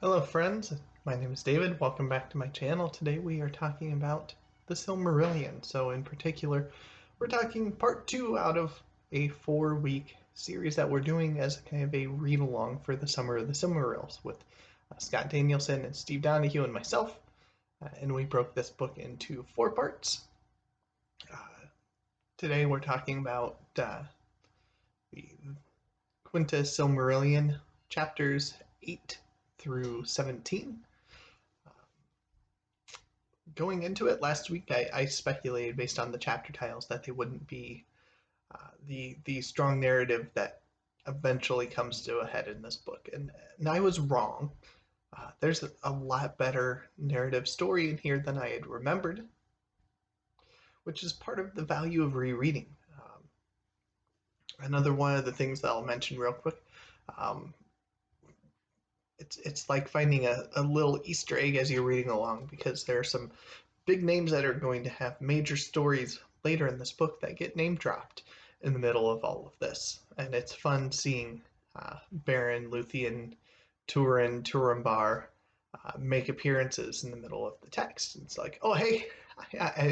Hello friends, my name is David. Welcome back to my channel. Today we are talking about the Silmarillion. So in particular, we're talking part 2 out of a 4-week series that we're doing as kind of a read-along for the Summer of the Silmarils with Scott Danielson and Steve Donahue and myself. And we broke this book into 4 parts. Today we're talking about the Quinta Silmarillion, chapters 8 through 17. Going into it last week, I speculated based on the chapter titles that they wouldn't be the strong narrative that eventually comes to a head in this book, and I was wrong. There's a lot better narrative story in here than I had remembered, which is part of the value of rereading. Another one of the things that I'll mention real quick. Um, it's like finding a little Easter egg as you're reading along, because there are some big names that are going to have major stories later in this book that get name dropped in the middle of all of this. And it's fun seeing Baron, Luthien, Turin, Turambar make appearances in the middle of the text. It's like, oh, hey,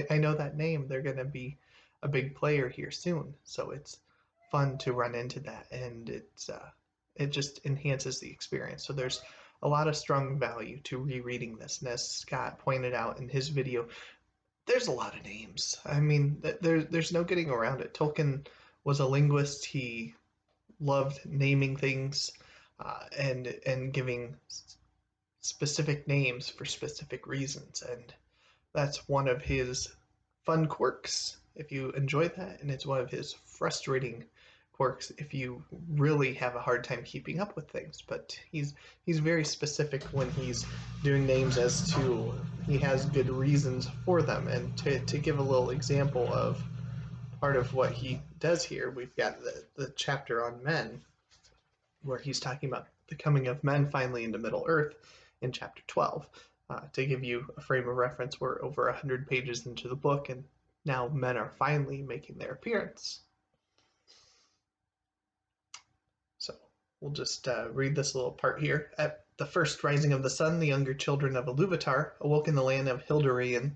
I know that name. They're going to be a big player here soon. So it's fun to run into that. And it just enhances the experience. So there's a lot of strong value to rereading this. And as Scott pointed out in his video, there's a lot of names. I mean, there's no getting around it. Tolkien was a linguist. He loved naming things and giving specific names for specific reasons, and that's one of his fun quirks if you enjoy that, and it's one of his frustrating quirks if you really have a hard time keeping up with things. But he's very specific when he's doing names as to he has good reasons for them. And to give a little example of part of what he does here, we've got the chapter on men where he's talking about the coming of men finally into Middle Earth in chapter 12. To give you a frame of reference, we're over 100 pages into the book, and now men are finally making their appearance. So we'll just read this little part here. At the first rising of the sun, the younger children of Iluvatar awoke in the land of Hildurian,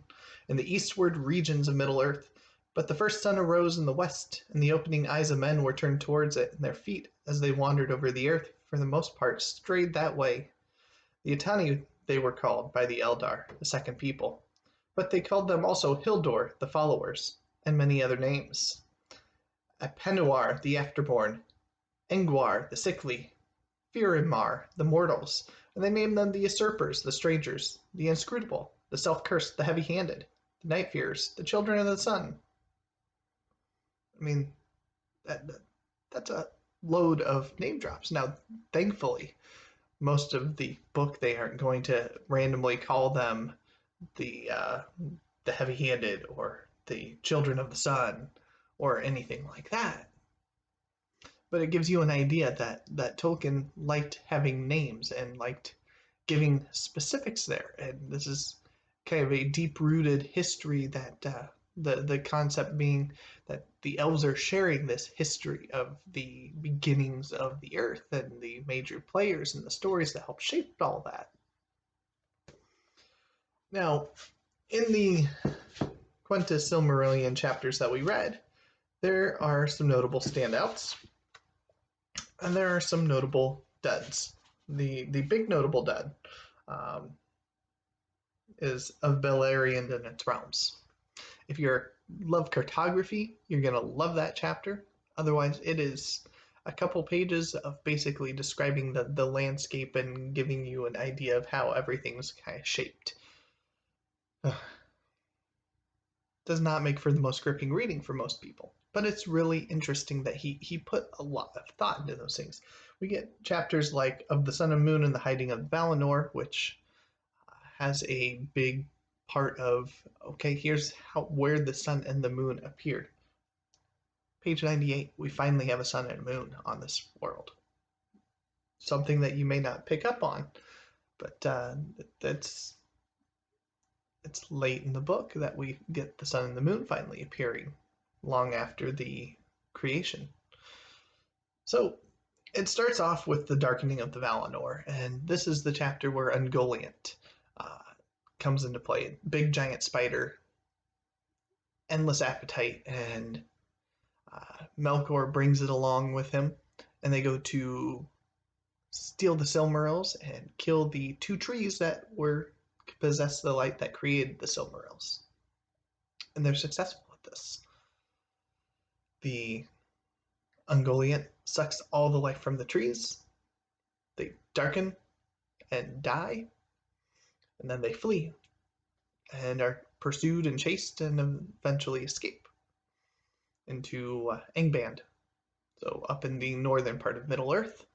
in the eastward regions of Middle Earth. But the first sun arose in the west, and the opening eyes of men were turned towards it, and their feet, as they wandered over the earth, for the most part strayed that way. The Itani they were called by the Eldar, the second people, but they called them also Hildor, the followers, and many other names. Apenuar, the afterborn, Engwar, the sickly, Firimar, the mortals, and they named them the usurpers, the strangers, the inscrutable, the self-cursed, the heavy-handed, the night-fearers, the children of the sun. I mean, that's a load of name drops. Now, thankfully, most of the book they aren't going to randomly call them the heavy-handed or the children of the sun or anything like that. But it gives you an idea that Tolkien liked having names and liked giving specifics there. And this is kind of a deep-rooted history that the concept being that the elves are sharing this history of the beginnings of the earth and the major players and the stories that help shape all that. Now, in the Quinta Silmarillion chapters that we read, there are some notable standouts, and there are some notable duds. The big notable dud is of Beleriand and its realms. If you love cartography, you're going to love that chapter. Otherwise, it is a couple pages of basically describing the landscape and giving you an idea of how everything's kind of shaped. Does not make for the most gripping reading for most people, but it's really interesting that he put a lot of thought into those things. We get chapters like Of the Sun and Moon and the Hiding of Valinor, which has a big part of, okay, here's where the sun and the moon appeared. Page 98, we finally have a sun and a moon on this world. Something that you may not pick up on, but it's late in the book that we get the sun and the moon finally appearing, long after the creation. So It starts off with the darkening of the Valinor, and this is the chapter where Ungoliant uh, comes into play. Big giant spider, endless appetite, and Melkor brings it along with him, and they go to steal the Silmarils and kill the two trees that were possess the light that created the Silmarils. And they're successful at this. The Ungoliant sucks all the life from the trees. They darken and die, and then they flee and are pursued and chased and eventually escape into Angband, so up in the northern part of Middle Earth.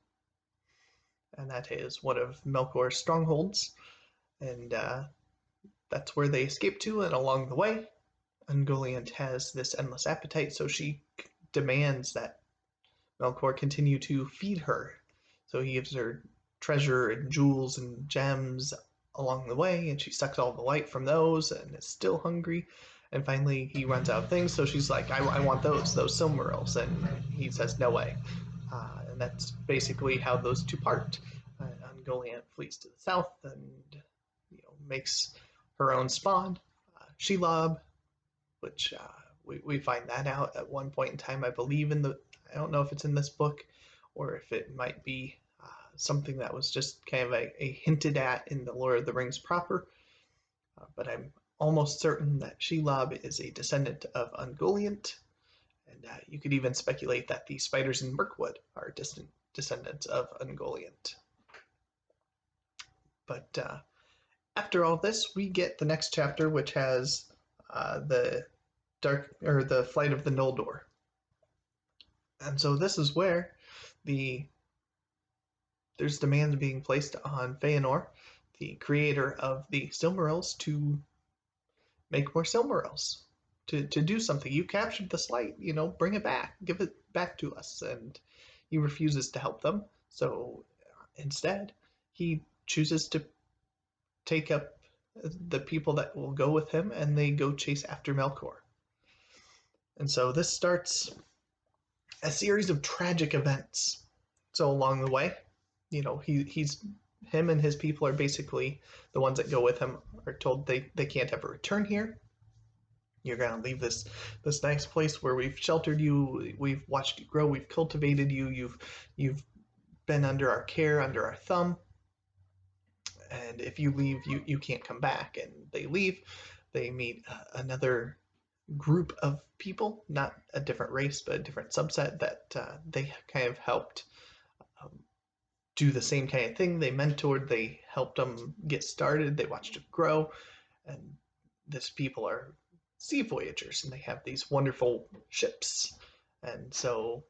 And that is one of Melkor's strongholds, and that's where they escape to. And along the way, Ungoliant has this endless appetite, so she demands that Melkor continue to feed her. So he gives her treasure and jewels and gems along the way, and she sucks all the light from those and is still hungry. And finally, he runs out of things, so she's like, I want those Silmarils. And he says, no way. And that's basically how those two part. Ungoliant flees to the south and makes her own spawn, Shelob, which we find that out at one point in time, I believe I don't know if it's in this book or if it might be something that was just kind of a hinted at in the Lord of the Rings proper, but I'm almost certain that Shelob is a descendant of Ungoliant, and you could even speculate that the spiders in Mirkwood are distant descendants of Ungoliant. But after all this, we get the next chapter, which has the flight of the Noldor. And so this is where there's demands being placed on Feanor, the creator of the Silmarils, to make more Silmarils, to do something. You captured this light, bring it back, give it back to us. And he refuses to help them. So instead, he chooses to take up the people that will go with him, and they go chase after Melkor. And so this starts a series of tragic events. So along the way, him and his people are basically the ones that go with him are told they can't ever return here. You're gonna leave this nice place where we've sheltered you, we've watched you grow, we've cultivated you, you've been under our care, under our thumb. And if you leave, you can't come back. And they leave. They meet another group of people, not a different race, but a different subset that they kind of helped do the same kind of thing. They mentored, they helped them get started, they watched it grow. And these people are sea voyagers, and they have these wonderful ships. And so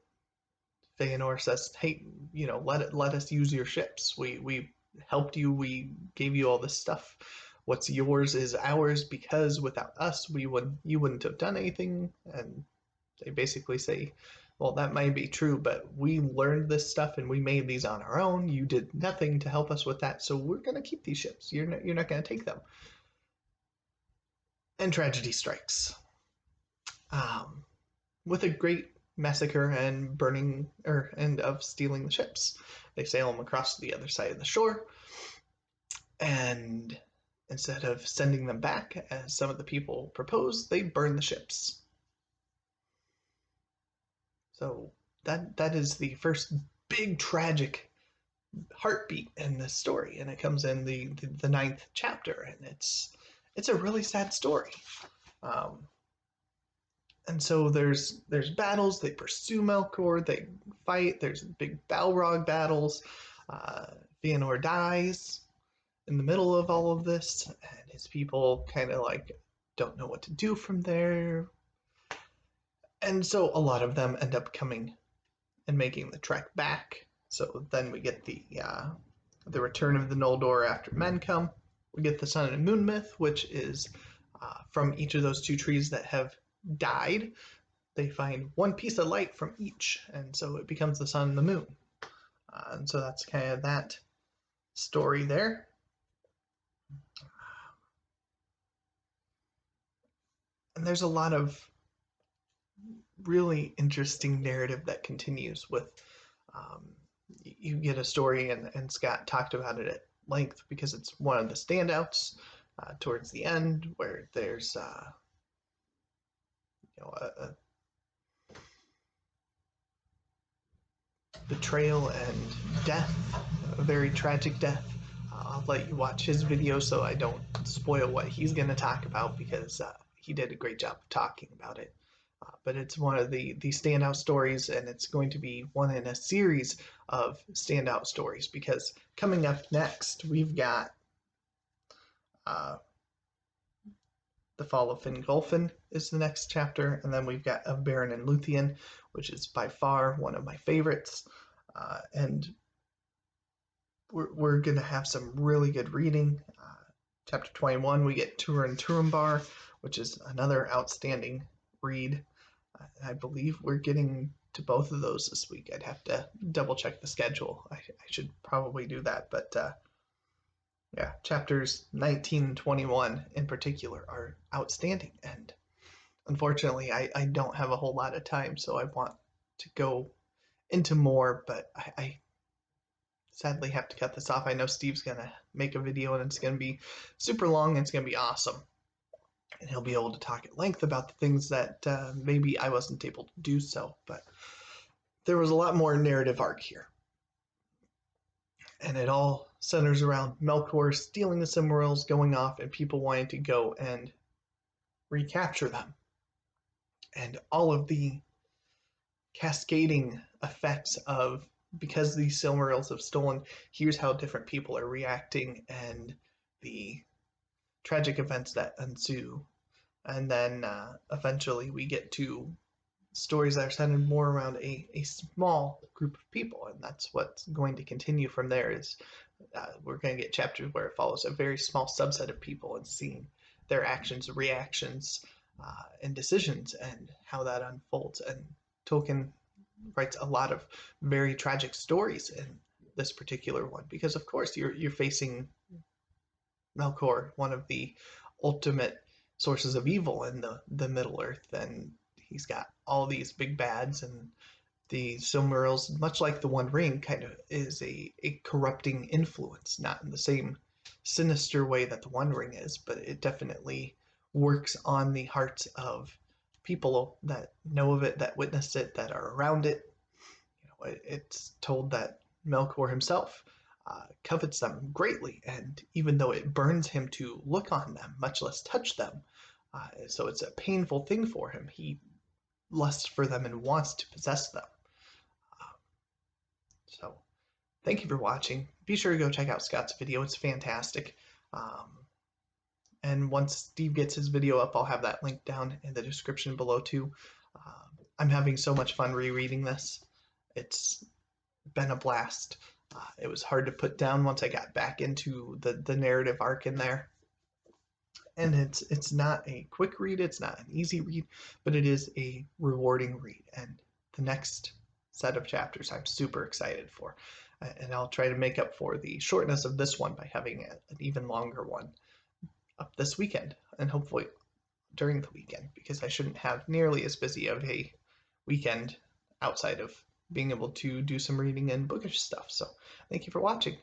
Feanor says, hey, let us use your ships. We helped you, we gave you all this stuff. What's yours is ours, because without us you wouldn't have done anything. And they basically say, well, that might be true, but we learned this stuff and we made these on our own. You did nothing to help us with that, so we're going to keep these ships. You're not going to take them. And tragedy strikes, with a great massacre and burning and of stealing the ships. They sail them across to the other side of the shore, and instead of sending them back, as some of the people proposed, they burn the ships. So that is the first big tragic heartbeat in this story, and it comes in the ninth chapter, and it's a really sad story. And so there's battles. They pursue Melkor. They fight. There's big Balrog battles. Feanor dies in the middle of all of this, and his people kind of don't know what to do from there. And so a lot of them end up coming and making the trek back. So then we get the return of the Noldor after men come. We get the Sun and Moon myth, which is from each of those two trees that have died. They find one piece of light from each, and so it becomes the sun and the moon. And so that's kind of that story there. And there's a lot of really interesting narrative that continues with you get a story, and Scott talked about it at length because it's one of the standouts towards the end, where there's a betrayal and death, a very tragic death. I'll let you watch his video so I don't spoil what he's going to talk about, because he did a great job of talking about it. But it's one of the standout stories, and it's going to be one in a series of standout stories, because coming up next, we've got uh, The Fall of Fingolfin is the next chapter, and then we've got Of Beren and Luthien, which is by far one of my favorites. And we're going to have some really good reading. Chapter 21, we get Turin Turambar, which is another outstanding read. I believe we're getting to both of those this week. I'd have to double check the schedule. I should probably do that. But yeah, chapters 19 and 21 in particular are outstanding. And unfortunately, I don't have a whole lot of time, so I want to go into more, but I sadly have to cut this off. I know Steve's going to make a video, and it's going to be super long, and it's going to be awesome. And he'll be able to talk at length about the things that maybe I wasn't able to do so. But there was a lot more narrative arc here. And it all centers around Melkor stealing the Silmarils, going off, and people wanting to go and recapture them. And all of the cascading effects of, because these Silmarils have stolen, here's how different people are reacting, and the tragic events that ensue. And then eventually we get to stories that are centered more around a small group of people, and that's what's going to continue from there. Is we're going to get chapters where it follows a very small subset of people and seeing their actions, reactions, and decisions, and how that unfolds. And Tolkien writes a lot of very tragic stories in this particular one, because of course you're facing Melkor, one of the ultimate sources of evil in the Middle Earth, and he's got all these big bads, and the Silmarils, much like the One Ring, kind of is a corrupting influence, not in the same sinister way that the One Ring is, but it definitely works on the hearts of people that know of it, that witness it, that are around it. It's told that Melkor himself covets them greatly, and even though it burns him to look on them, much less touch them, so it's a painful thing for him, he lusts for them and wants to possess them. So thank you for watching. Be sure to go check out Scott's video. It's fantastic. And once Steve gets his video up, I'll have that link down in the description below too. I'm having so much fun rereading this. It's been a blast. It was hard to put down once I got back into the narrative arc in there. And it's not a quick read, it's not an easy read, but it is a rewarding read. And the next set of chapters I'm super excited for. And I'll try to make up for the shortness of this one by having an even longer one up this weekend, and hopefully during the weekend, because I shouldn't have nearly as busy of a weekend outside of being able to do some reading and bookish stuff. So thank you for watching.